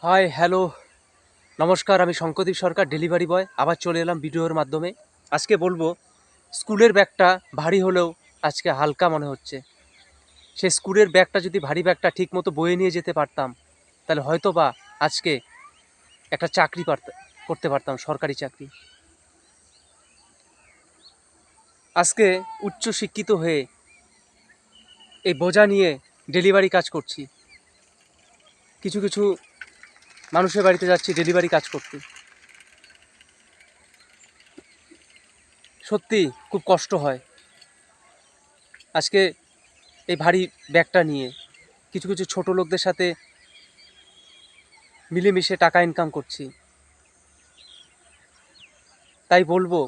High, hello, নমস্কার। আমি শঙ্করদীপ সরকার, delivery boy. আবার চলে এলাম ভিডিওর মাধ্যমে। আজকে বলবো, স্কুলের ব্যাগটা ভারী হলেও আজকে হালকা মনে হচ্ছে। সে স্কুলের ব্যাগটা, যদি ভারী ব্যাগটা ঠিক মতো বয়ে নিয়ে যেতে পারতাম, তাহলে হয়তো বা আজকে একটা চাকরি করতে পারতাম, সরকারি চাকরি। আজকে উচ্চ শিক্ষিত হয়ে এই বোঝা নিয়ে ডেলিভারি কাজ করছি। কিছু কিছু মানুষের বাড়িতে যাচ্ছি ডেলিভারি কাজ করতে। সত্যি খুব কষ্ট হয় আজকে এই ভারী ব্যাগটা নিয়ে। কিছু কিছু ছোট লোকদের সাথে মিলেমিশে টাকা ইনকাম করছি। তাই বলবো,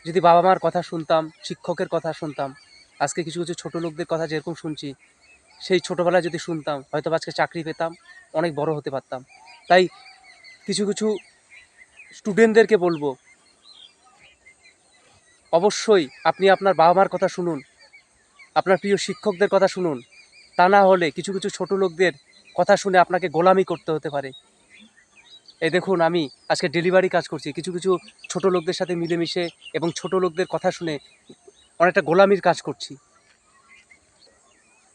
যদি বাবা মার কথা শুনতাম, শিক্ষকের কথা শুনতাম, আজকে কিছু কিছু ছোট লোকদের কথা যেরকম শুনছি, সেই ছোটোবেলায় যদি শুনতাম, হয়তো আজকে চাকরি পেতাম, অনেক বড় হতে পারতাম। তাই কিছু কিছু স্টুডেন্টদেরকে বলবো, অবশ্যই আপনি আপনার বাবা মার কথা শুনুন, আপনার প্রিয় শিক্ষকদের কথা শুনুন। তা না হলে কিছু কিছু ছোট লোকদের কথা শুনে আপনাকে গোলামি করতে হতে পারে। এই দেখুন, আমি আজকে ডেলিভারি কাজ করছি, কিছু কিছু ছোট লোকদের সাথে মিলেমিশে এবং ছোট লোকদের কথা শুনে অনেকটা গোলামির কাজ করছি।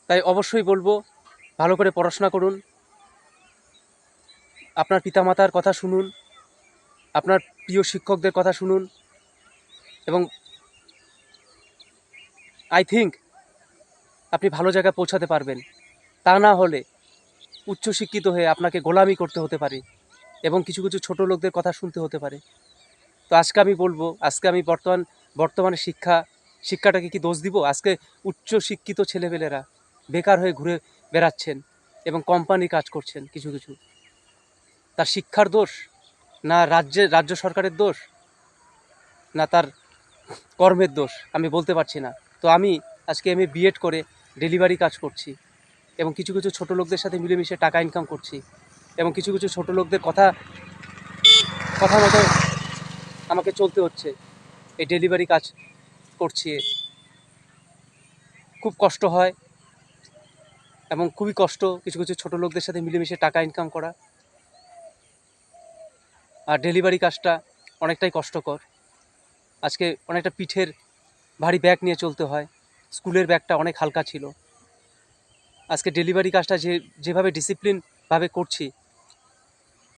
তাই অবশ্যই বলবো, ভালো করে পড়াশোনা করুন, আপনার পিতামাতার কথা শুনুন, আপনার প্রিয় শিক্ষকদের কথা শুনুন, এবং আই থিঙ্ক আপনি ভালো জায়গায় পৌঁছাতে পারবেন। তা না হলে উচ্চশিক্ষিত হয়ে আপনাকে গোলামি করতে হতে পারে এবং কিছু কিছু ছোট লোকদের কথা শুনতে হতে পারে। তো আজকে আমি বলবো, আজকে আমি বর্তমানে শিক্ষাটাকে কি দোষ দিব? আজকে উচ্চ শিক্ষিত ছেলেপেলেরা বেকার হয়ে ঘুরে বেড়াচ্ছেন এবং কোম্পানি কাজ করছেন। কিছু কিছু তার শিক্ষার দোষ, না রাজ্য সরকারের দোষ, না তার কর্মের দোষ, আমি বলতে পারছি না। তো আমি আজকে বিএড করে ডেলিভারি কাজ করছি এবং কিছু কিছু ছোট লোকদের সাথে মিলেমিশে টাকা ইনকাম করছি এবং কিছু কিছু ছোট লোকদের কথা মতো আমাকে চলতে হচ্ছে। এই ডেলিভারি কাজ করছি, খুব কষ্ট হয় এবং খুবই কষ্ট কিছু কিছু ছোট লোকদের সাথে মিলেমিশে টাকা ইনকাম করা। আর ডেলিভারি কাজটা অনেকটাই কষ্টকর। আজকে অনেকটা পিঠের ভারী ব্যাগ নিয়ে চলতে হয়। স্কুলের ব্যাগটা অনেক হালকা ছিল। আজকে ডেলিভারি কাজটা যেভাবে ডিসিপ্লিনভাবে করছি,